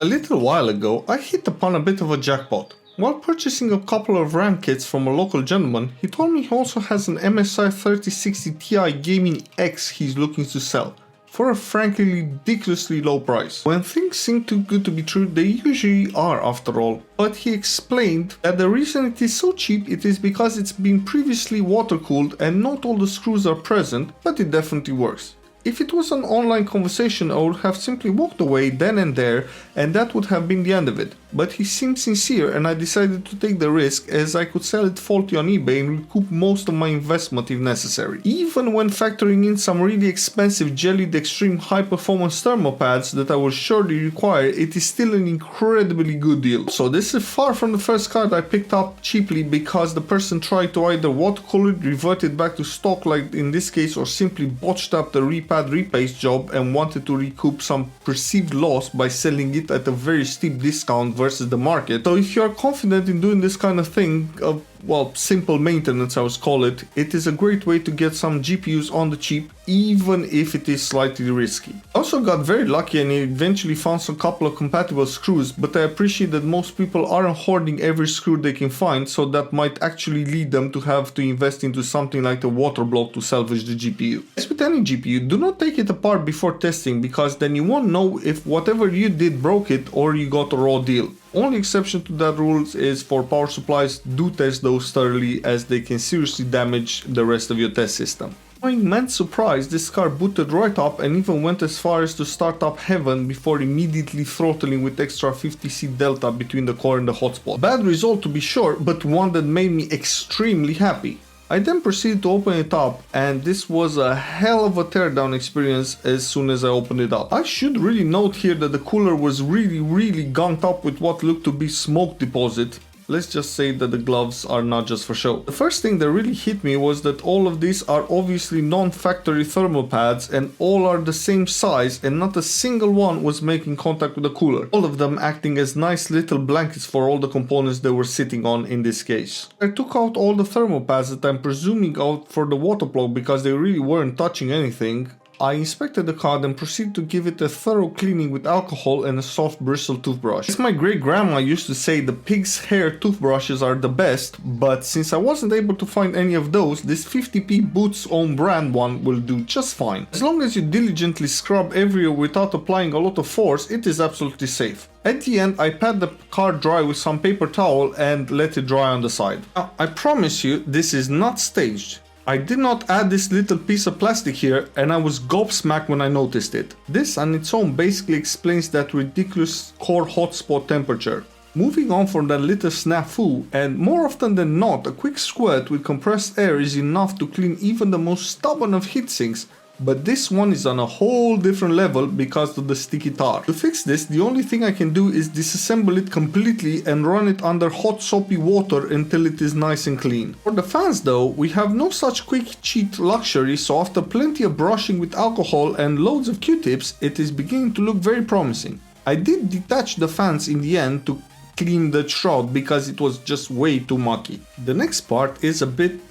A little while ago, I hit upon a bit of a jackpot. While purchasing a couple of RAM kits from a local gentleman, he told me he also has an MSI 3060 Ti Gaming X he's looking to sell, for a frankly ridiculously low price. When things seem too good to be true, they usually are after all, but he explained that the reason it is so cheap it is because it's been previously water cooled and not all the screws are present, but it definitely works. If it was an online conversation, I would have simply walked away then and there, and that would have been the end of it. But he seemed sincere and I decided to take the risk, as I could sell it faulty on eBay and recoup most of my investment if necessary. Even when factoring in some really expensive jellied extreme high performance thermal pads that I will surely require, it is still an incredibly good deal. So this is far from the first card I picked up cheaply because the person tried to either watercolor it, revert it back to stock like in this case, or simply botched up the repad repaste job and wanted to recoup some perceived loss by selling it at a very steep discount versus the market. So if you are confident in doing this kind of thing, well, simple maintenance I would call it, it is a great way to get some GPUs on the cheap, even if it is slightly risky. I also got very lucky and eventually found a couple of compatible screws, but I appreciate that most people aren't hoarding every screw they can find, so that might actually lead them to have to invest into something like the water block to salvage the GPU. As with any GPU, do not take it apart before testing, because then you won't know if whatever you did broke it or you got a raw deal. Only exception to that rule is for power supplies. Do test those thoroughly, as they can seriously damage the rest of your test system. To my immense surprise, this car booted right up and even went as far as to start up heaven before immediately throttling with extra 50C delta between the core and the hotspot. Bad result to be sure, but one that made me extremely happy. I then proceeded to open it up, and this was a hell of a teardown experience as soon as I opened it up. I should really note here that the cooler was really gunked up with what looked to be smoke deposit. Let's just say that the gloves are not just for show. The first thing that really hit me was that all of these are obviously non-factory thermal pads and all are the same size, and not a single one was making contact with the cooler. All of them acting as nice little blankets for all the components they were sitting on in this case. I took out all the thermal pads that I'm presuming out for the water plug because they really weren't touching anything. I inspected the card and proceeded to give it a thorough cleaning with alcohol and a soft bristle toothbrush. As my great grandma used to say, the pig's hair toothbrushes are the best, but since I wasn't able to find any of those, this 50p Boots own brand one will do just fine. As long as you diligently scrub everywhere without applying a lot of force, it is absolutely safe. At the end, I pat the card dry with some paper towel and let it dry on the side. Now, I promise you, this is not staged. I did not add this little piece of plastic here, and I was gobsmacked when I noticed it. This on its own basically explains that ridiculous core hotspot temperature. Moving on from that little snafu, and more often than not, a quick squirt with compressed air is enough to clean even the most stubborn of heatsinks. But this one is on a whole different level because of the sticky tar. To fix this, the only thing I can do is disassemble it completely and run it under hot soapy water until it is nice and clean. For the fans though, we have no such quick cheat luxury, so after plenty of brushing with alcohol and loads of Q-tips, it is beginning to look very promising. I did detach the fans in the end to clean the shroud because it was just way too mucky. The next part is a bit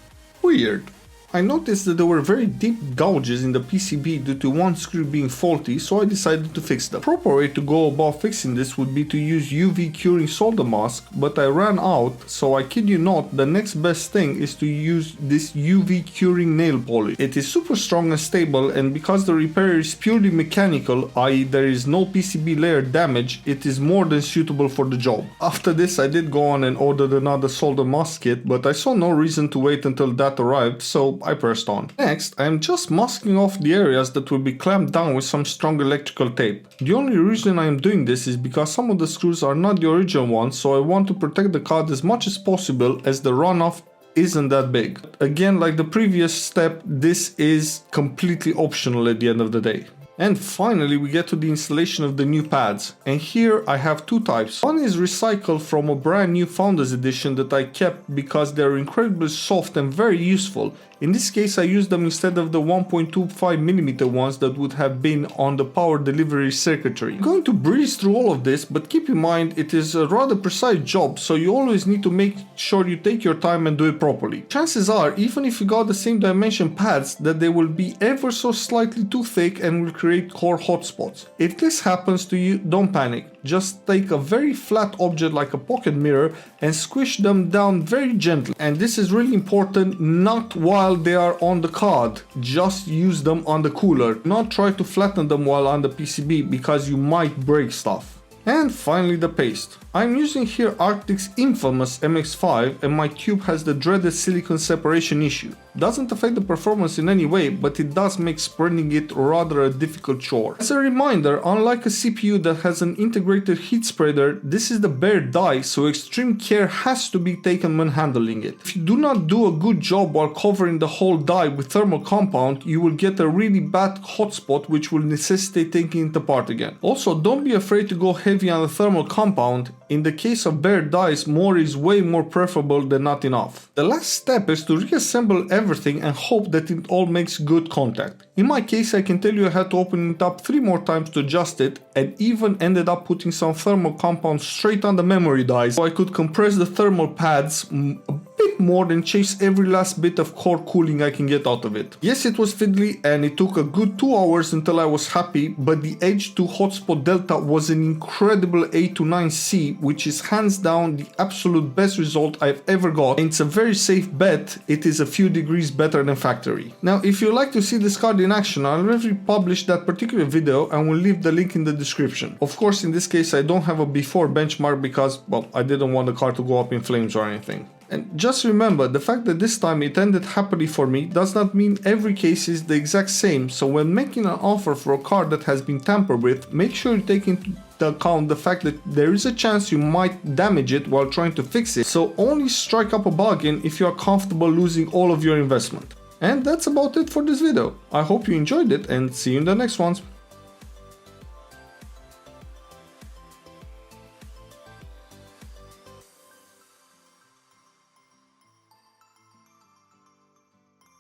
weird. I noticed that there were very deep gouges in the PCB due to one screw being faulty, so I decided to fix them. The proper way to go about fixing this would be to use UV curing solder mask, but I ran out, so I kid you not, the next best thing is to use this UV curing nail polish. It is super strong and stable, and because the repair is purely mechanical, i.e. there is no PCB layer damage, it is more than suitable for the job. After this I did go on and ordered another solder mask kit, but I saw no reason to wait until that arrived, so I pressed on. Next, I am just masking off the areas that will be clamped down with some strong electrical tape. The only reason I am doing this is because some of the screws are not the original ones, so I want to protect the card as much as possible, as the runoff isn't that big. Again, like the previous step, this is completely optional at the end of the day. And finally we get to the installation of the new pads, and here I have two types. One is recycled from a brand new Founders Edition that I kept because they're incredibly soft and very useful. In this case I used them instead of the 1.25mm ones that would have been on the power delivery circuitry. I'm going to breeze through all of this, but keep in mind it is a rather precise job, so you always need to make sure you take your time and do it properly. Chances are, even if you got the same dimension pads, that they will be ever so slightly too thick and will create core hotspots. If this happens to you, don't panic. just take a very flat object like a pocket mirror and squish them down very gently. And this is really important, not while they are on the card, just use them on the cooler. Not try to flatten them while on the PCB because you might break stuff. And finally the paste. I'm using here RTX infamous MX5 and my cube has the dreaded silicon separation issue. Doesn't affect the performance in any way, but it does make spreading it rather a difficult chore. As a reminder, unlike a CPU that has an integrated heat spreader, this is the bare die, so extreme care has to be taken when handling it. If you do not do a good job while covering the whole die with thermal compound, you will get a really bad hotspot which will necessitate taking it apart again. Also, don't be afraid to go heavy on the thermal compound. In the case of bare dies, more is way more preferable than not enough. The last step is to reassemble everything and hope that it all makes good contact. In my case, I can tell you I had to open it up 3 more times to adjust it, and even ended up putting some thermal compound straight on the memory dies so I could compress the thermal pads a bit more and chase every last bit of core cooling I can get out of it. Yes, it was fiddly and it took a good 2 hours until I was happy, but the edge to hotspot delta was an incredible 8 to 9C, which is hands down the absolute best result I've ever got, and it's a very safe bet. It is a few degrees better than factory. Now, if you'd like to see this card in action, I already published that particular video and will leave the link in the description. Of course, in this case I don't have a before benchmark because, well, I didn't want the card to go up in flames or anything. And just remember, the fact that this time it ended happily for me does not mean every case is the exact same, so when making an offer for a card that has been tampered with, make sure you take into account the fact that there is a chance you might damage it while trying to fix it, so only strike up a bargain if you are comfortable losing all of your investment. And that's about it for this video. I hope you enjoyed it and see you in the next ones.